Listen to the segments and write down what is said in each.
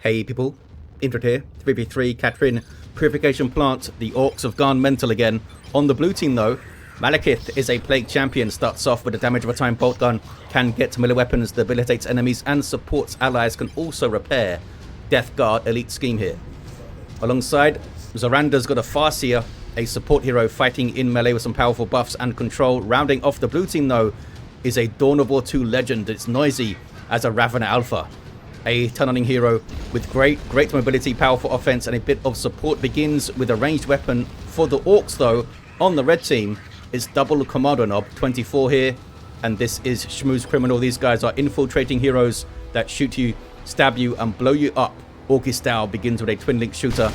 Hey people, Intro here, 3v3, Catherine, Purification Plant. The Orks have gone mental again. On the blue team though, Malekith is a Plague Champion, starts off with a damage of a time bolt gun, can get to melee weapons, debilitates enemies and supports allies, can also repair. Death Guard elite scheme here. Alongside, Zorander's got a Farseer, a support hero fighting in melee with some powerful buffs and control. Rounding off the blue team though is a Dawn of War 2 legend. It's Noisy as a Ravener Alpha. A tunneling hero with great mobility, powerful offense and a bit of support. Begins with a ranged weapon. For the Orks though, on the red team, it's double Kommando Nob, 24 here, and this is SchmusCriminal. These guys are infiltrating heroes that shoot you, stab you and blow you up. Orky style, begins with a twin link shooter.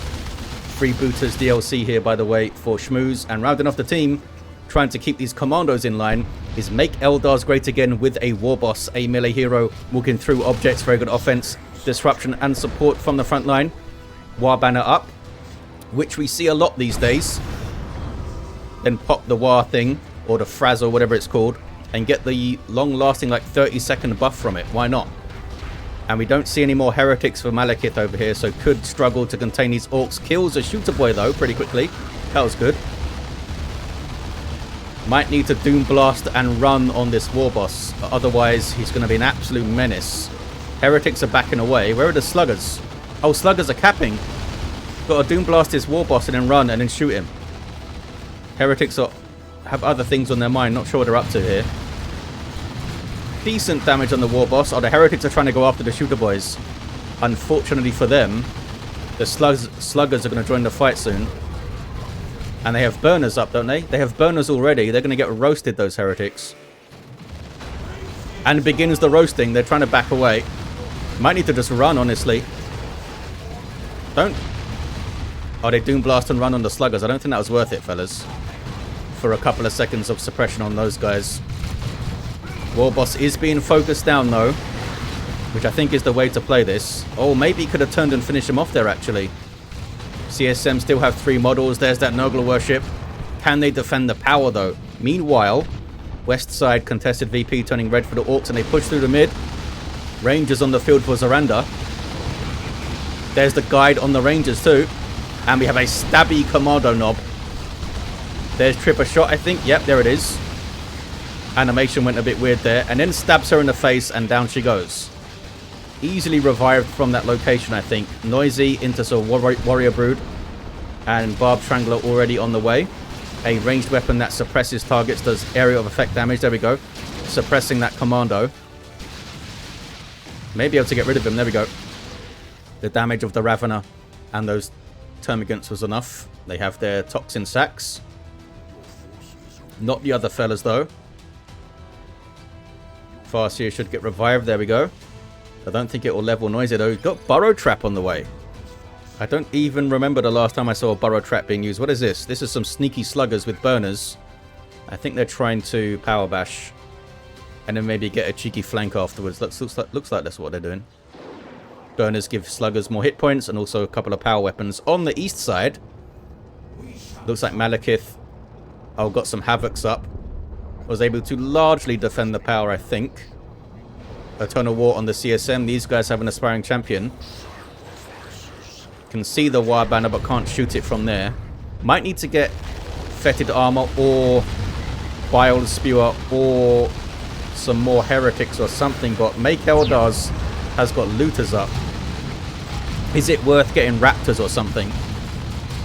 Freebooters DLC here by the way for Shmuz. And rounding off the team, trying to keep these commandos in line, is MakeEldarsGreatAgain with a Warboss, a melee hero, walking through objects, very good offense, disruption and support from the front line. War banner up, which we see a lot these days. Then pop the War thing, or the Frazzle, whatever it's called, and get the long-lasting like 30-second buff from it. Why not? And we don't see any more heretics for Malekith over here, so could struggle to contain these Orks. Kills a shooter boy though pretty quickly. That was good. Might need to Doom Blast and run on this Warboss, otherwise he's going to be an absolute menace. Heretics are backing away. Where are the Sluggers? Oh, Sluggers are capping. Got to Doom Blast his Warboss and then run and then shoot him. Heretics have other things on their mind, not sure what they're up to here. Decent damage on the Warboss. Oh, the Heretics are trying to go after the shooter boys. Unfortunately for them, the Sluggers are going to join the fight soon. And they have burners up, don't they? They have burners already. They're going to get roasted, those heretics. And begins the roasting. They're trying to back away. Might need to just run, honestly. Don't. Oh, they Doom Blast and run on the Sluggers. I don't think that was worth it, fellas. For a couple of seconds of suppression on those guys. Warboss is being focused down, though. Which I think is the way to play this. Oh, maybe he could have turned and finished him off there, actually. CSM still have 3 models. There's that Nogla worship. Can they defend the power though? Meanwhile, west side contested VP turning red for the Orks and they push through the mid. Rangers on the field for Zorander. There's the guide on the Rangers too. And we have a stabby Kommando Nob. There's Tripper shot, I think. Yep, there it is. Animation went a bit weird there. And then stabs her in the face and down she goes. Easily revived from that location, I think. Noisy into some Warrior Brood. And Barb Strangler already on the way. A ranged weapon that suppresses targets, does area of effect damage. There we go. Suppressing that Commando. Maybe able to get rid of him. There we go. The damage of the Ravener and those Termagants was enough. They have their Toxin Sacks. Not the other fellas, though. Farseer should get revived. There we go. I don't think it will level Noisy though. We've got Burrow Trap on the way. I don't even remember the last time I saw a Burrow Trap being used. What is this? This is some sneaky Sluggers with burners. I think they're trying to power bash. And then maybe get a cheeky flank afterwards. Looks like that's what they're doing. Burners give Sluggers more hit points and also a couple of power weapons. On the east side, looks like Malekith got some Havocs up. Was able to largely defend the power, I think. Eternal War on the CSM. These guys have an aspiring champion. Can see the War banner but can't shoot it from there. Might need to get Fetid Armor or Bile Spewer or some more heretics or something. But MakeEldars has got looters up. Is it worth getting raptors or something?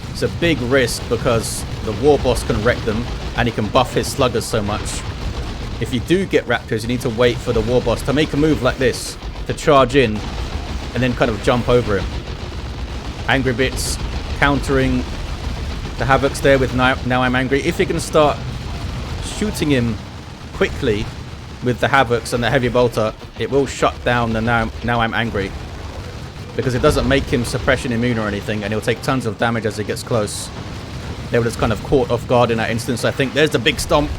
It's a big risk because the Warboss can wreck them and he can buff his Sluggers so much. If you do get raptors, you need to wait for the Warboss to make a move like this, to charge in, and then kind of jump over him. Angry Bits countering the Havocs there with Now I'm Angry. If you can start shooting him quickly with the Havocs and the Heavy Bolter, it will shut down the Now I'm Angry. Because it doesn't make him suppression immune or anything, and he'll take tons of damage as he gets close. They were just kind of caught off guard in that instance, I think. There's the big stomp.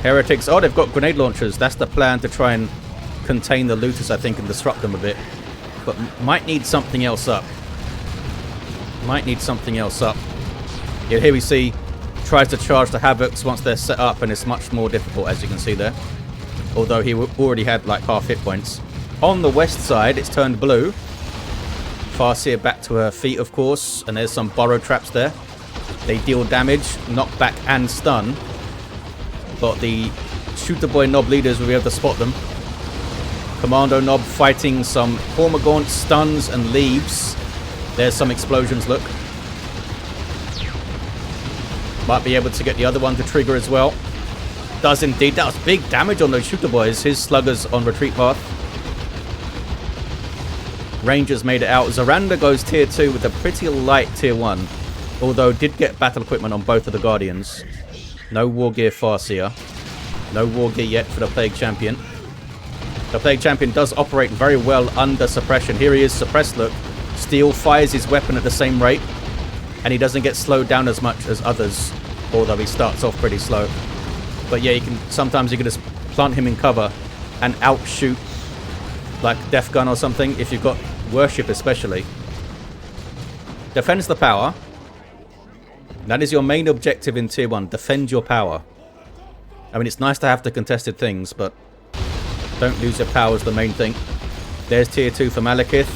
Heretics. Oh, they've got grenade launchers. That's the plan, to try and contain the looters, I think, and disrupt them a bit. But might need something else up. Might need something else up. Yeah, here we see tries to charge the Havocs once they're set up, and it's much more difficult, as you can see there. Although he already had like half hit points. On the west side, it's turned blue. Farseer back to her feet, of course, and there's some burrow traps there. They deal damage, knockback, and stun. But the Shooter Boy Nob leaders will be able to spot them. Kommando Nob fighting some Hormagaunts, stuns, and leaves. There's some explosions, look. Might be able to get the other one to trigger as well. Does indeed. That was big damage on those Shooter Boys. His sluggers on retreat path. Rangers made it out. Zorander goes tier 2 with a pretty light tier 1. Although did get battle equipment on both of the Guardians. No war gear Farseer. No war gear yet for the Plague Champion. The Plague Champion does operate very well under suppression. Here he is, suppressed, look. Steel fires his weapon at the same rate. And he doesn't get slowed down as much as others. Although he starts off pretty slow. But yeah, sometimes you can just plant him in cover and outshoot like Death Gun or something, if you've got Worship especially. Defends the power. That is your main objective in tier 1. Defend your power. I mean, it's nice to have the contested things, but don't lose your power is the main thing. There's tier 2 for Malekith.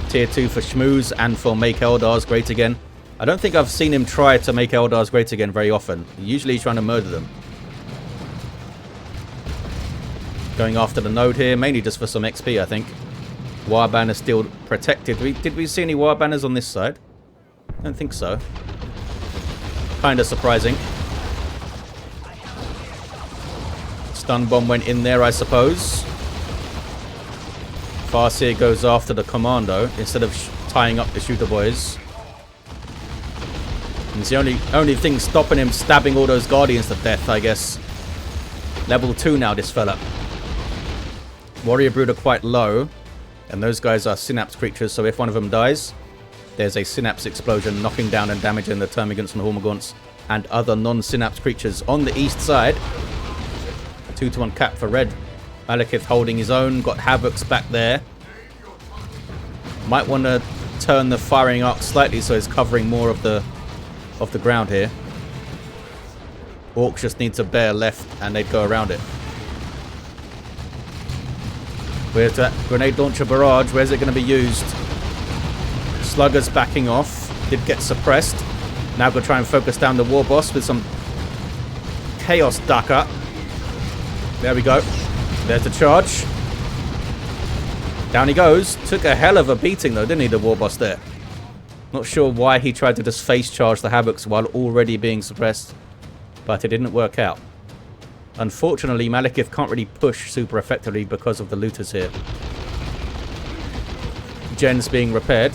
Tier 2 for Shmuz and for MakeEldarsGreatAgain. I don't think I've seen him try to make Eldars great again very often. Usually he's trying to murder them. Going after the node here, mainly just for some XP, I think. War banner still protected. Did we see any war banners on this side? I don't think so. Kind of surprising. Stun bomb went in there, I suppose. Farseer goes after the Commando instead of tying up the Shooter Boys. And it's the only thing stopping him stabbing all those Guardians to death, I guess. Level 2 now, this fella. Warrior Brood are quite low, and those guys are synapse creatures, so if one of them dies, there's a synapse explosion knocking down and damaging the Termagants and Hormagaunts and other non-synapse creatures. On the east side, a 2-to-1 cap for red. Malekith holding his own, got Havocs back there. Might want to turn the firing arc slightly so it's covering more of the ground here. Orks just needs a bear left and they'd go around it. Where's that grenade launcher barrage? Where's it going to be used? Sluggers backing off. Did get suppressed. Now going to try and focus down the Warboss with some Chaos Daka. There we go. There's the charge. Down he goes. Took a hell of a beating though, didn't he, the Warboss there? Not sure why he tried to just face charge the Havocs while already being suppressed. But it didn't work out. Unfortunately, Malekith can't really push super effectively because of the looters here. Gen's being repaired.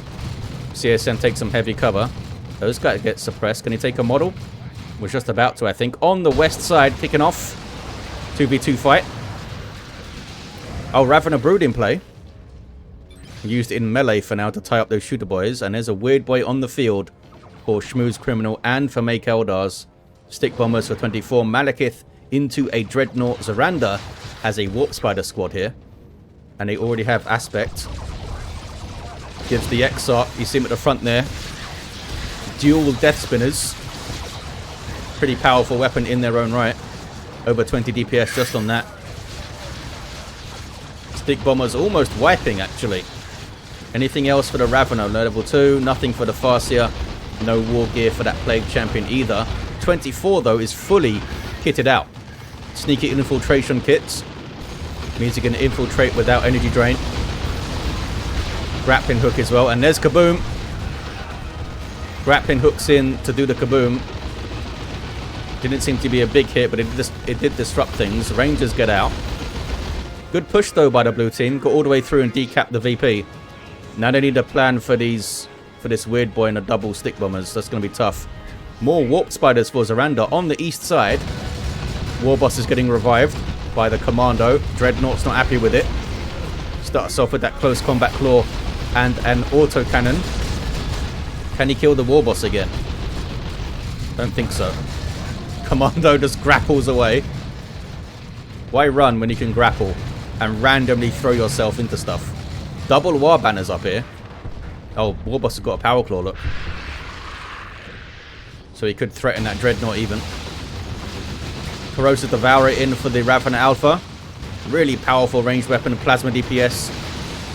CSN takes some heavy cover. Those guys get suppressed. Can he take a model? We're just about to, I think. On the west side, kicking off. 2v2 fight. Oh, Ravener Brood in play. Used in melee for now to tie up those Shooter Boys. And there's a Weird Boy on the field for SchmusCriminal and for MakeEldars. Stick Bombers for 24. Malekith into a Dreadnought. Zorander has a Warp Spider squad here. And they already have Aspect. Gives the Exarch. You see him at the front there. Dual Death Spinners. Pretty powerful weapon in their own right. Over 20 DPS just on that. Stick Bombers almost wiping, actually. Anything else for the Ravener? Level 2. Nothing for the Farseer. No war gear for that Plague Champion either. 24, though, is fully kitted out. Sneaky infiltration kits. Means you can infiltrate without energy drain. Grappling hook as well. And there's Kaboom. Grappling hooks in to do the Kaboom. Didn't seem to be a big hit, but it did disrupt things. Rangers get out. Good push, though, by the blue team. Got all the way through and decapped the VP. Now they need a plan for this Weird Boy and a double Stick Bombers. That's going to be tough. More Warp Spiders for Zorander on the east side. Warboss is getting revived by the Commando. Dreadnought's not happy with it. Starts off with that close combat claw and an autocannon. Can he kill the Warboss again? Don't think so. Commando just grapples away. Why run when you can grapple and randomly throw yourself into stuff? Double war banners up here. Oh, Warboss has got a power claw, look. So he could threaten that Dreadnought even. Corrosive Devourer in for the Ravener Alpha. Really powerful ranged weapon, plasma DPS.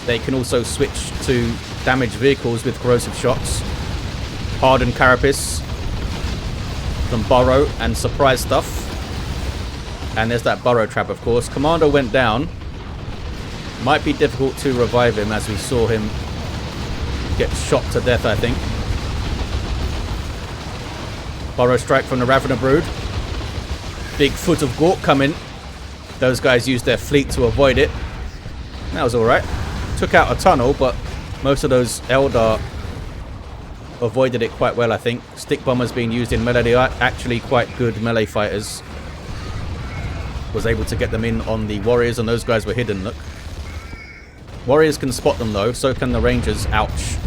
They can also switch to damaged vehicles with corrosive shots. Hardened carapace. Some burrow and surprise stuff. And there's that burrow trap, of course. Commando went down. Might be difficult to revive him as we saw him get shot to death, I think. Burrow strike from the Ravener Brood. Big foot of Gork coming. Those guys used their fleet to avoid it. That was alright. Took out a tunnel, but most of those Eldar avoided it quite well, I think. Stick bombers being used in melee. They are actually quite good melee fighters. Was able to get them in on the warriors, and those guys were hidden, look. Warriors can spot them though, so can the rangers. Ouch.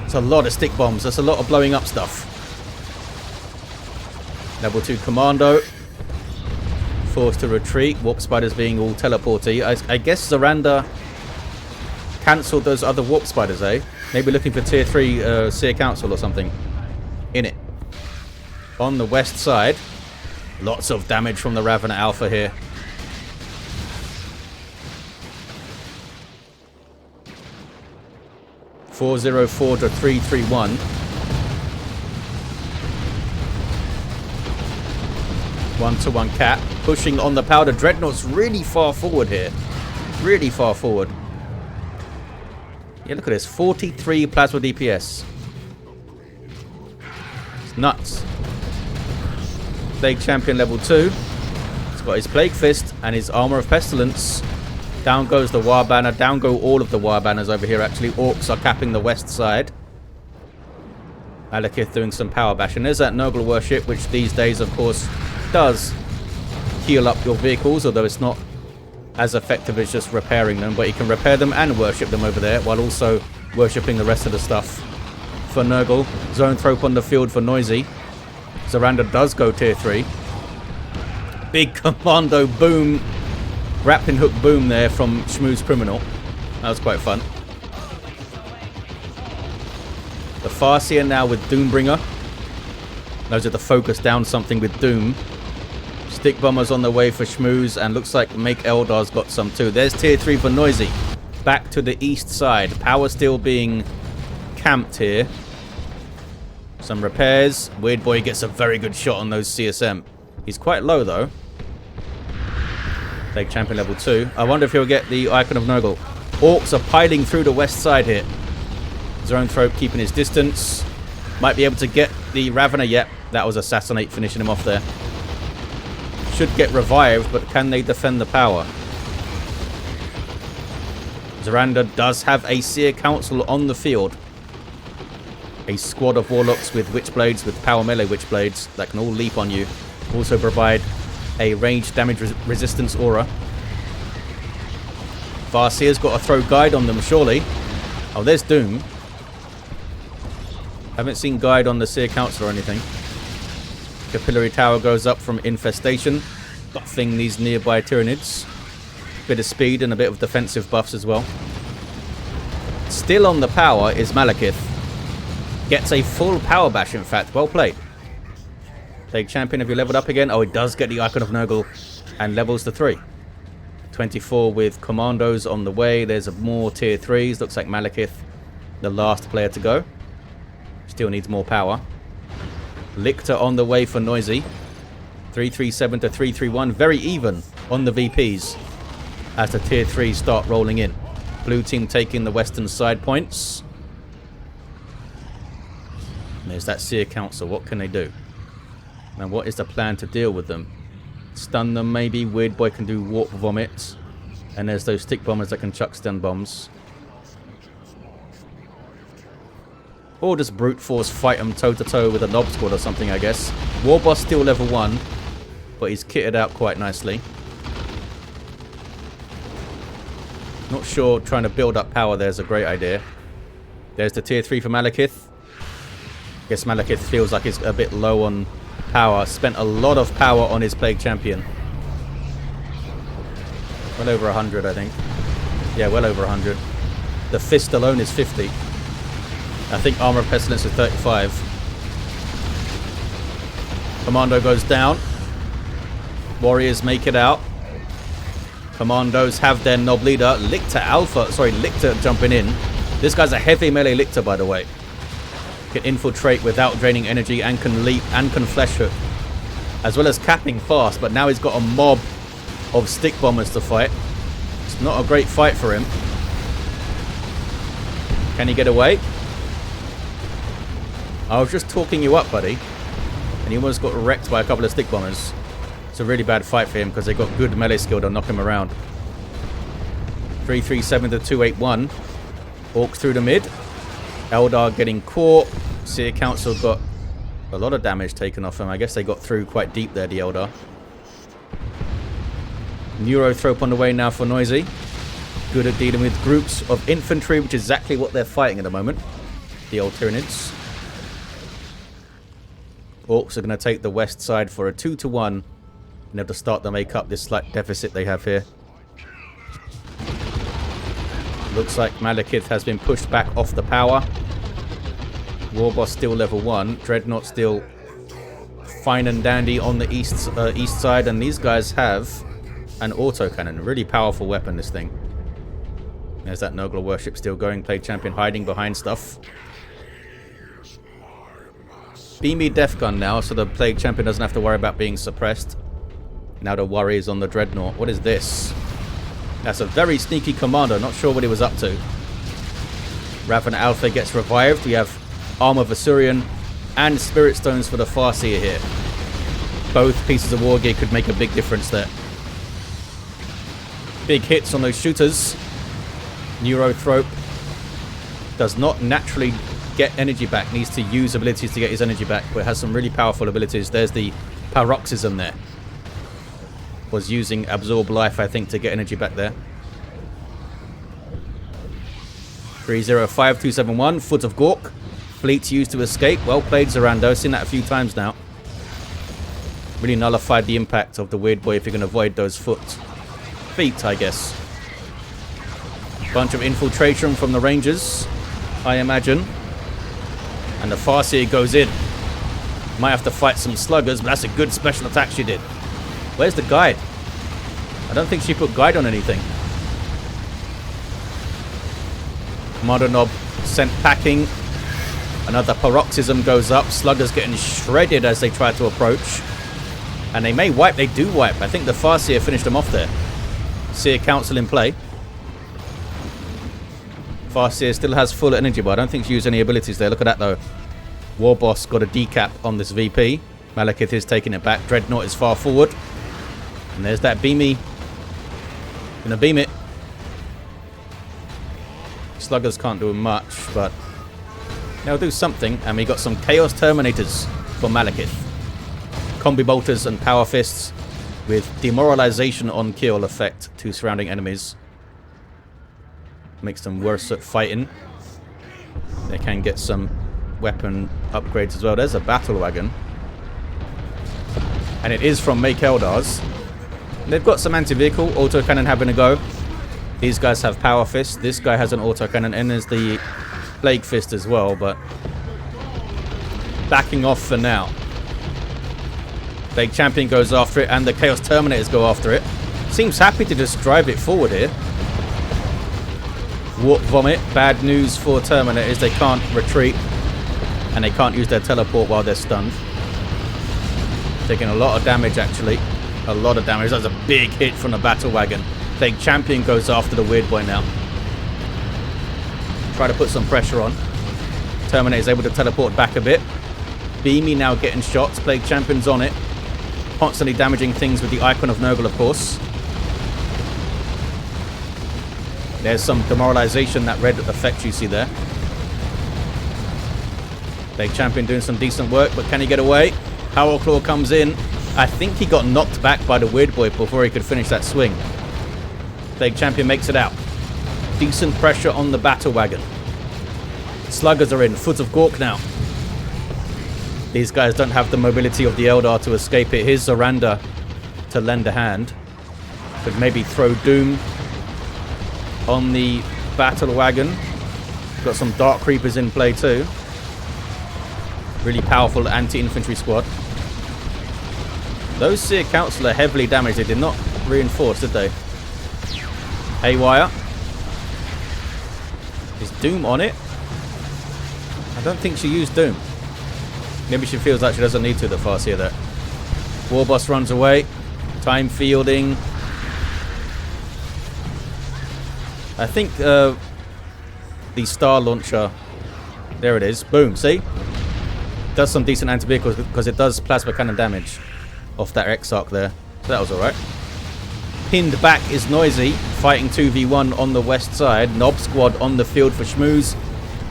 It's a lot of stick bombs. That's a lot of blowing up stuff. Level 2 Commando. Forced to retreat. Warp spiders being all teleporty. I guess Zorander cancelled those other warp spiders, eh? Maybe looking for tier 3 Seer Council or something. In it. On the west side. Lots of damage from the Ravener Alpha here. .404 to 331. One-to-one cap. Pushing on the powder. Dreadnought's really far forward here. Really far forward. Yeah, look at this. 43 plasma DPS. It's nuts. Plague Champion level 2. He's got his Plague Fist and his Armor of Pestilence. Down goes the War Banner. Down go all of the War Banners over here, actually. Orks are capping the west side. Malekith doing some power bash. And there's that Nurgle Worship, which these days, of course, does heal up your vehicles, although it's not as effective as just repairing them. But you can repair them and worship them over there, while also worshipping the rest of the stuff. For Nurgle, Zoanthrope on the field for Noisy. Zorander does go tier 3. Big Commando boom. Grappling hook boom there from SchmusCriminal. That was quite fun. The Farseer now with Doombringer. Those are the focus down something with Doom. Stick bombers on the way for Shmooze, and looks like MakeEldar's got some too. There's tier 3 for Noisy. Back to the east side. Power still being camped here. Some repairs. Weird Boy gets a very good shot on those CSM. He's quite low though. Plague Champion level 2. I wonder if he'll get the Icon of Nurgle. Orks are piling through the west side here. Zoanthrope keeping his distance. Might be able to get the Ravener. Yep, that was Assassinate finishing him off there. Should get revived, but can they defend the power? Zorander does have a Seer Council on the field. A squad of Warlocks with Witchblades, with power melee Witchblades that can all leap on you. Also provide a ranged damage resistance aura. Farseer's got to throw Guide on them, surely. Oh, there's Doom. Haven't seen Guide on the Seer Council or anything. Capillary Tower goes up from Infestation, buffing these nearby Tyranids. Bit of speed and a bit of defensive buffs as well. Still on the power is Malekith. Gets a full power bash, in fact. Well played. Plague Champion, have you leveled up again? Oh, it does get the Icon of Nurgle and levels to 3. 24 with Commandos on the way. There's more tier 3s. Looks like Malekith, the last player to go. Still needs more power. Lictor on the way for Noisy. 337 to 331. Very even on the VPs as the tier 3s start rolling in. Blue team taking the western side points. And there's that Seer Council. What can they do? And what is the plan to deal with them? Stun them maybe. Weird Boy can do Warp Vomit. And there's those stick bombers that can chuck stun bombs. Or just brute force fight them toe-to-toe with a Nob squad or something, I guess. Warboss still level 1, but he's kitted out quite nicely. Not sure trying to build up power there's a great idea. There's the tier 3 for Malekith. Guess Malekith feels like he's a bit low on power. Spent a lot of power on his Plague Champion. Well over 100, I think. Yeah, well over 100. The Fist alone is 50. I think Armor of Pestilence is 35. Commando goes down. Warriors make it out. Commandos have their Nob leader, Lictor jumping in. This guy's a heavy melee Lictor, by the way. Can infiltrate without draining energy and can leap and can flesh hook. As well as capping fast, but now he's got a mob of stick bombers to fight. It's not a great fight for him. Can he get away? I was just talking you up, buddy. And he almost got wrecked by a couple of stick bombers. It's a really bad fight for him because they got good melee skill to knock him around. 337 to 281. Orcs through the mid. Eldar getting caught. Seer Council got a lot of damage taken off him. I guess they got through quite deep there, the Eldar. Neurothrope on the way now for Noisy. Good at dealing with groups of infantry, which is exactly what they're fighting at the moment. The old Tyranids. Orcs are going to take the west side for a 2-1. And have to start to make up this slight deficit they have here. Looks like Malekith has been pushed back off the power. Warboss still level 1. Dreadnought still fine and dandy on the east side. And these guys have an autocannon. Really powerful weapon, this thing. There's that Nogla worship still going. Plague Champion hiding behind stuff. Beamy Death Gun now, so the Plague Champion doesn't have to worry about being suppressed. Now the worry is on the Dreadnought. What is this? That's a very sneaky commander. Not sure what he was up to. Raven Alpha gets revived. We have Armor Vasurian and Spirit Stones for the Farseer here. Both pieces of war gear could make a big difference there. Big hits on those shooters. Neurothrope does not naturally get energy back. Needs to use abilities to get his energy back, but has some really powerful abilities. There's the Paroxysm there. Was using Absorb Life, I think, to get energy back there. 305271, Foot of Gork. Fleets used to escape. Well played, Zorander. Seen that a few times now. Really nullified the impact of the Weird Boy if you can avoid those feet, I guess. Bunch of infiltration from the Rangers, I imagine. And the Farseer goes in. Might have to fight some sluggers, but that's a good special attack she did. Where's the guide? I don't think she put guide on anything. Kommando Nob sent packing. Another Paroxysm goes up. Sluggers getting shredded as they try to approach. And they may wipe. They do wipe. I think the Farseer finished them off there. Seer Council in play. Farseer still has full energy, but I don't think she used any abilities there. Look at that, though. Warboss got a decap on this VP. Malekith is taking it back. Dreadnought is far forward. And there's that beamy. Gonna beam it. Sluggers can't do much, but they'll do something. And we got some Chaos Terminators for Malekith. Combi Bolters and Power Fists with Demoralization on kill effect to surrounding enemies. Makes them worse at fighting. They can get some weapon upgrades as well. There's a battle wagon. And it is from MakeEldars. They've got some anti-vehicle. Autocannon having a go. These guys have Power Fist. This guy has an autocannon. And there's the Plague Fist as well. But backing off for now. Plague Champion goes after it. And the Chaos Terminators go after it. Seems happy to just drive it forward here. Warp Vomit. Bad news for Terminators. They can't retreat. And they can't use their teleport while they're stunned. Taking a lot of damage, actually. A lot of damage. That's a big hit from the battle wagon. Plague Champion goes after the Weird Boy now. Try to put some pressure on. Terminator is able to teleport back a bit. Beamy now getting shots. Plague Champion's on it. Constantly damaging things with the Icon of Nurgle, of course. There's some demoralization, that red effect you see there. Plague Champion doing some decent work, but can he get away? Howlclaw comes in. I think he got knocked back by the Weird Boy before he could finish that swing. Plague Champion makes it out. Decent pressure on the battle wagon. Sluggers are in. Foot of Gork now. These guys don't have the mobility of the Eldar to escape it. Here's Zorander to lend a hand. Could maybe throw Doom on the battle wagon. Got some Dark Creepers in play too. Really powerful anti-infantry squad. Those Seer Council are heavily damaged. They did not reinforce, did they? Haywire. Is Doom on it? I don't think she used Doom. Maybe she feels like she doesn't need to, the Farseer there. Warboss runs away. Time fielding. I think the Star Launcher... There it is. Boom, see? Does some decent anti-vehicles because it does plasma cannon damage off that Exarch there. So that was alright. Pinned back is Noisy, fighting 2v1 on the west side. Nob squad on the field for Schmooze.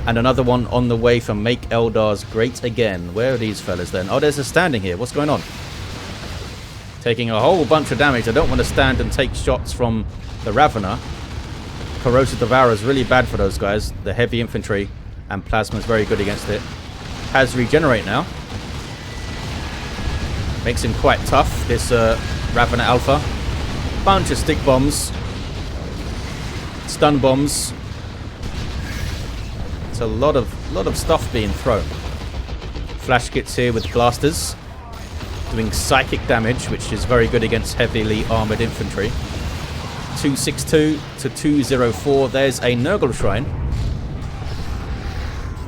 And another one on the way for MakeEldarsGreatAgain. Where are these fellas then? Oh, there's a standing here. What's going on? Taking a whole bunch of damage. I don't want to stand and take shots from the Ravener. Corrosive Devourer is really bad for those guys. The heavy infantry and plasma is very good against it. Has regenerate now. Makes him quite tough, this Ravener Alpha. Bunch of stick bombs. Stun bombs. It's a lot of stuff being thrown. Flash kits here with blasters. Doing psychic damage, which is very good against heavily armoured infantry. 262 to 204. There's a Nurgle Shrine.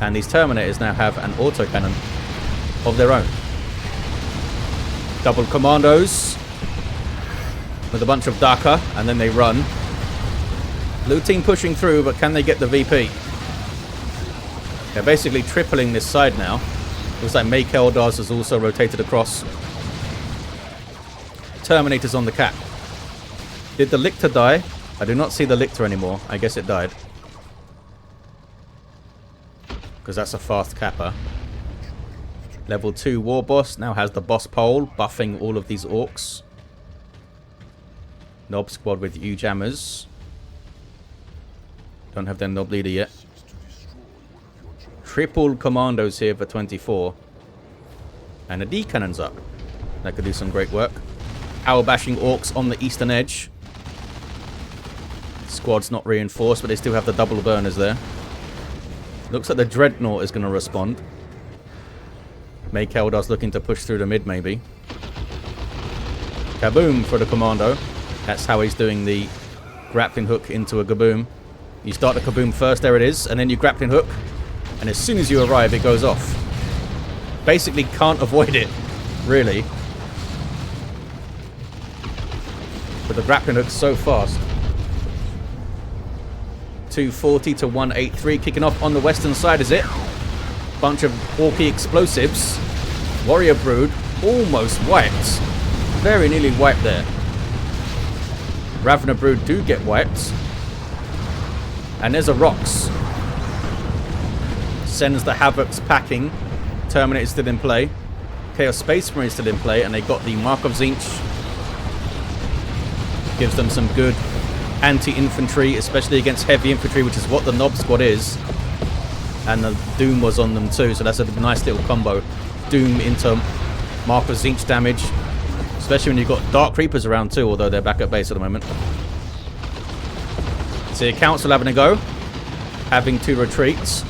And these Terminators now have an autocannon of their own. Double commandos with a bunch of Daka, and then they run. Blue team pushing through, but can they get the VP? They're basically tripling this side now. Looks like MakeEldars has also rotated across. Terminators on the cap. Did the Lictor die? I do not see the Lictor anymore. I guess it died. Because that's a fast capper. Level 2 Warboss now has the boss pole, buffing all of these Orks. Nob squad with U-Jammers. Don't have their Nob leader yet. Triple commandos here for 24. And a D-cannon's up. That could do some great work. Power bashing Orks on the eastern edge. Squad's not reinforced, but they still have the double burners there. Looks like the Dreadnought is going to respond. MakeEldar's looking to push through the mid, maybe. Kaboom for the Commando. That's how he's doing the grappling hook into a Kaboom. You start the Kaboom first, there it is, and then you grappling hook. And as soon as you arrive, it goes off. Basically can't avoid it, really. But the grappling hook's so fast. 240 to 183, kicking off on the western side, is it? Bunch of Orky explosives. Warrior Brood almost wiped. Very nearly wiped there. Ravener Brood do get wiped. And there's a Rocks. Sends the Havocs packing. Terminator still in play. Chaos Space Marine still in play, and they got the Mark of Zinch. Gives them some good anti-infantry, especially against heavy infantry, which is what the Nob squad is. And the Doom was on them too, so that's a nice little combo. Doom into Mark of Zinch damage, especially when you've got Dark Reapers around too, although they're back at base at the moment. See, Council having a go, having to retreat.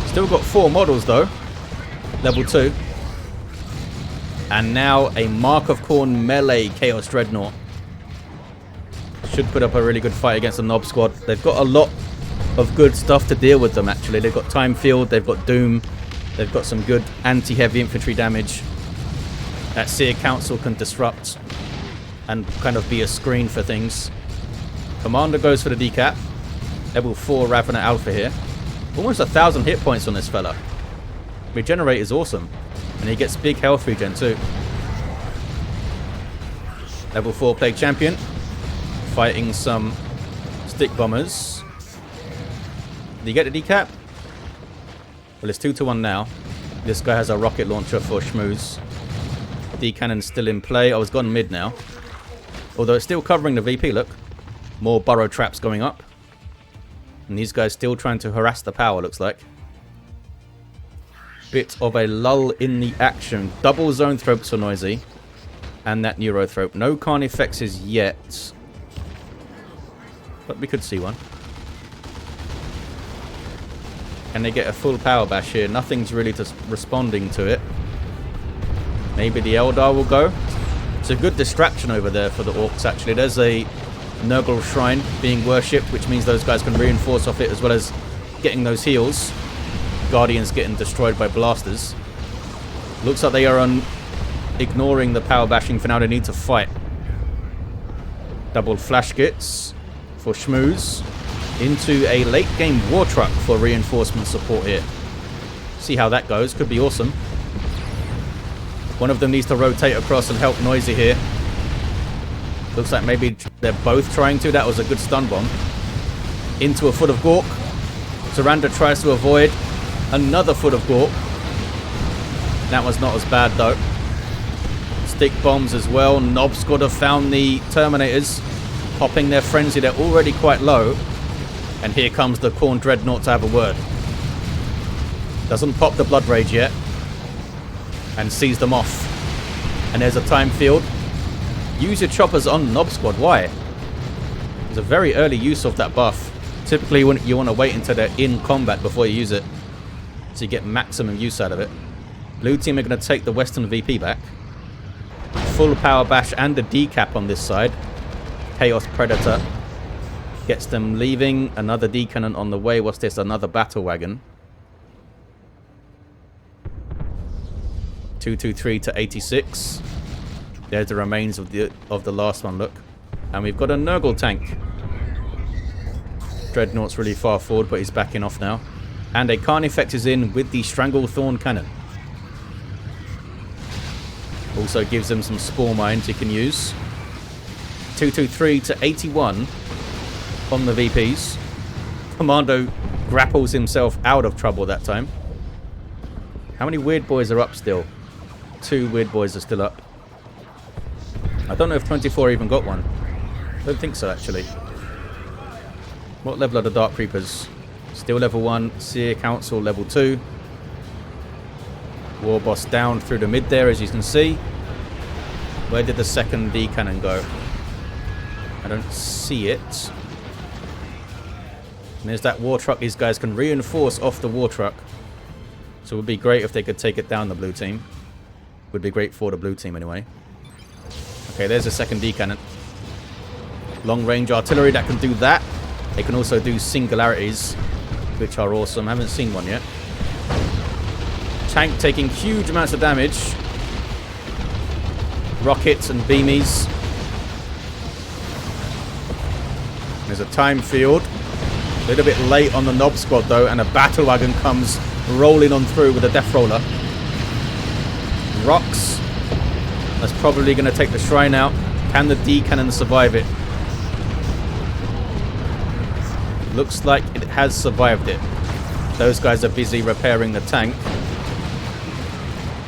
Still got 4 models though, level 2. And now a Mark of Khorne melee Chaos Dreadnought. Should put up a really good fight against the Nob squad. They've got a lot of good stuff to deal with them, actually. They've got Time Field, they've got Doom, they've got some good anti-heavy infantry damage. That Seer Council can disrupt and kind of be a screen for things. Commander goes for the decap. Level 4 Ravener Alpha here. Almost 1,000 hit points on this fella. Regenerate is awesome. And he gets big health regen too. Level 4 Plague Champion. Fighting some stick bombers. Did you get the decap? Well, it's 2-1 now. This guy has a rocket launcher for Schmooze. D-cannon's still in play. I was gone mid now. Although it's still covering the VP, look. More burrow traps going up. And these guys still trying to harass the power, looks like. Bit of a lull in the action. Double zone thropes for Noisy. And that Neurothrope. No Carnifexes yet. But we could see one. Can they get a full power bash here? Nothing's really responding to it. Maybe the Eldar will go. It's a good distraction over there for the Orks, actually. There's a Nurgle Shrine being worshipped, which means those guys can reinforce off it as well as getting those heals. Guardians getting destroyed by blasters. Looks like they are ignoring the power bashing for now. They need to fight. Double flash kits for Schmooze. Into a late game war truck for reinforcement support here. See how that goes. Could be awesome. One of them needs to rotate across and help Noisy here. Looks like maybe they're both trying to. That was a good stun bomb. Into a foot of Gork. Zorander tries to avoid another foot of Gork. That was not as bad though. Stick bombs as well. Nob squad have found the Terminators. Popping their frenzy. They're already quite low. And here comes the Khorne Dreadnought to have a word. Doesn't pop the Blood Rage yet. And sees them off. And there's a time field. Use your choppers on Nob squad. Why? It's a very early use of that buff. Typically you want to wait until they're in combat before you use it. So you get maximum use out of it. Blue team are going to take the Western VP back. Full power bash and a decap on this side. Chaos Predator gets them leaving. Another D-cannon on the way. What's this? Another battle wagon. 223 to 86. There's the remains of the last one, look. And we've got a Nurgle tank. Dreadnought's really far forward, but he's backing off now. And a Carnifex is in with the Stranglethorn cannon. Also gives them some Spore Mines he can use. 223 to 81 on the VPs. Kommando grapples himself out of trouble that time. How many Weird Boys are up still? 2 Weird Boys are still up. I don't know if 24 even got one. I don't think so, actually. What level are the Dark Creepers? Still level 1. Seer Council level 2. Warboss down through the mid there, as you can see. Where did the second D cannon go? I don't see it. And there's that war truck. These guys can reinforce off the war truck. So it would be great if they could take it down, the blue team. Would be great for the blue team anyway. Okay, there's a second D cannon. Long range artillery that can do that. They can also do singularities, which are awesome. I haven't seen one yet. Tank taking huge amounts of damage. Rockets and beamies. There's a time field. A little bit late on the Nob squad though, and a battle wagon comes rolling on through with a death roller. Rocks. That's probably going to take the shrine out. Can the D cannon survive it? Looks like it has survived it. Those guys are busy repairing the tank.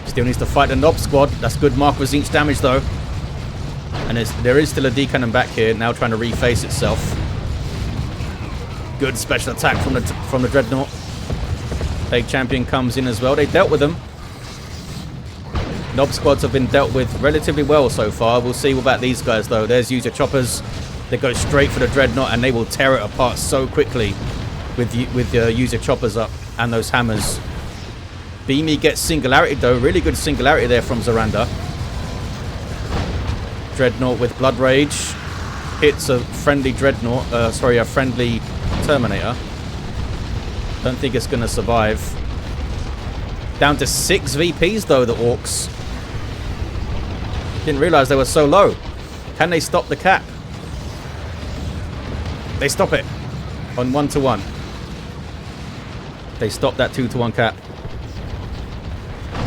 Still needs to fight the Nob squad. That's good Mark for Zinch damage though. And there is still a D cannon back here, now trying to reface itself. Good special attack from the Dreadnought. Plague Champion comes in as well. They dealt with them. Nob squads have been dealt with relatively well so far. We'll see about these guys though. There's user choppers. They go straight for the Dreadnought and they will tear it apart so quickly with the user choppers up and those hammers. Beamy gets singularity though. Really good singularity there from Zorander. Dreadnought with Blood Rage. Hits a friendly Dreadnought. A friendly Terminator. Don't think it's going to survive. Down to 6 VPs though, the Orks. Didn't realize they were so low. Can they stop the cap? They stop it on 1-to-1. They stop that 2-to-1 cap.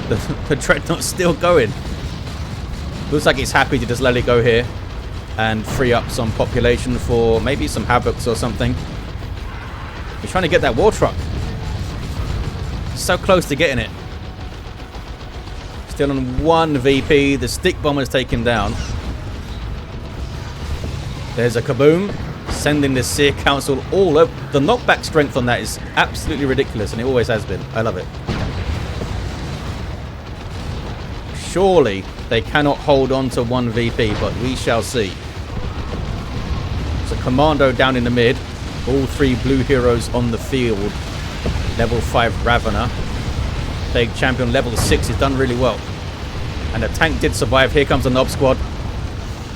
The Dreadnought's still going. Looks like he's happy to just let it go here and free up some population for maybe some Havocs or something. He's trying to get that war truck. So close to getting it. Still on 1 VP. The stick bombers take him down. There's a kaboom. Sending the Seer Council all over. The knockback strength on that is absolutely ridiculous, and it always has been. I love it. Surely they cannot hold on to 1 VP, but we shall see. So Commando down in the mid. All 3 blue heroes on the field. Level 5 Ravener. Plague Champion level 6 is done really well. And the tank did survive. Here comes the Nob squad.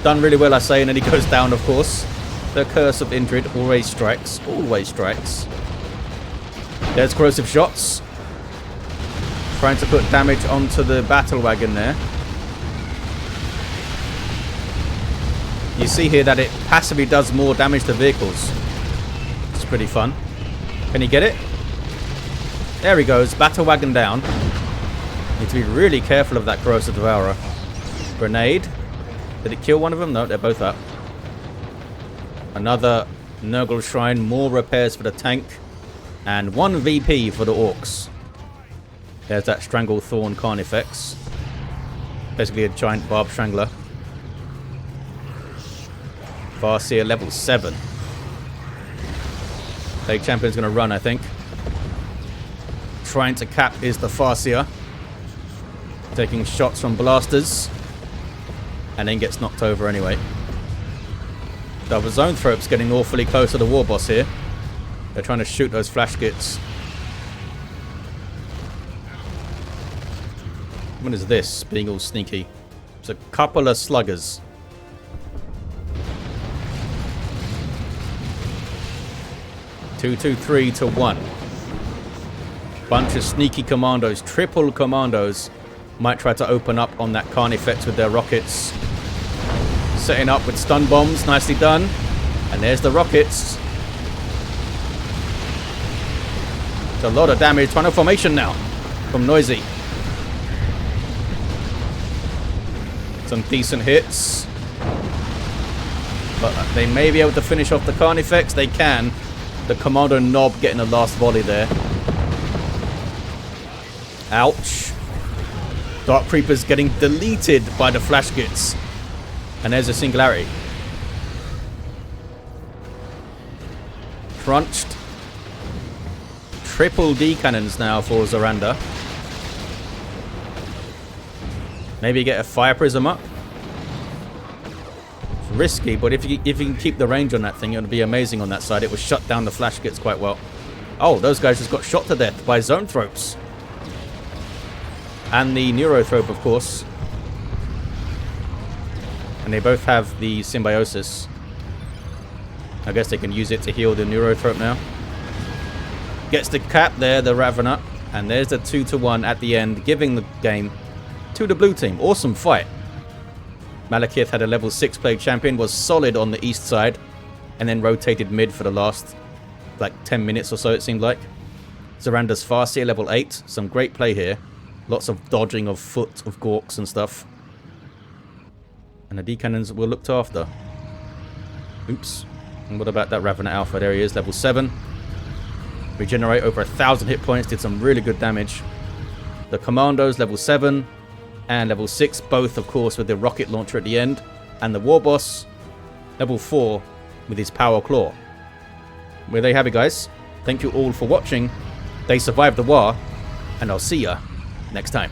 Done really well, I say, and then he goes down, of course. The Curse of Indrid always strikes. Always strikes. There's corrosive shots. Trying to put damage onto the battle wagon there. You see here that it passively does more damage to vehicles. It's pretty fun. Can you get it? There he goes. Battle wagon down. Need to be really careful of that Corrosive Devourer. Grenade. Did it kill one of them? No, they're both up. Another Nurgle Shrine. More repairs for the tank. And 1 VP for the Orks. There's that Stranglethorn Carnifex. Basically a giant Barb Strangler. Farseer level 7. Plague Champion's going to run, I think. Trying to cap is the Farseer. Taking shots from blasters. And then gets knocked over anyway. The Zoanthrope's getting awfully close to the Warboss here. They're trying to shoot those flash gits. What is this? Being all sneaky. It's a couple of sluggers. Two, 3 to 1. Bunch of sneaky commandos. Triple commandos. Might try to open up on that Carnifex with their rockets. Setting up with stun bombs. Nicely done. And there's the rockets. It's a lot of damage. Tunnel formation now from Noisy. Some decent hits. But they may be able to finish off the Carnifex. They can. The Kommando Nob getting the last volley there. Ouch. Dark Creepers getting deleted by the flash gits. And there's a Singularity. Crunched. Triple D cannons now for Zorander. Maybe get a Fire Prism up. It's risky, but if you can keep the range on that thing, it would be amazing on that side. It will shut down the flash gits quite well. Oh, those guys just got shot to death by Zoanthropes. And the Neurothrope, of course. And they both have the Symbiosis. I guess they can use it to heal the Neurothrope now. Gets the cap there, the Ravener. And there's the 2 to 1 at the end, giving the game to the blue team. Awesome fight. Malekith had a level 6 Plague Champion, was solid on the east side, and then rotated mid for the last, like, 10 minutes or so, it seemed like. Zorander's Farseer, level 8. Some great play here. Lots of dodging of foot of Gorks and stuff. And the D-Cannons were looked after. Oops. And what about that Ravener Alpha? There he is, level 7. Regenerate over 1,000 hit points, did some really good damage. The Commandos, level 7. And level 6, both, of course, with the rocket launcher at the end. And the Warboss, level 4, with his Power Claw. Well, there you have it, guys. Thank you all for watching. They survived the war, and I'll see ya next time.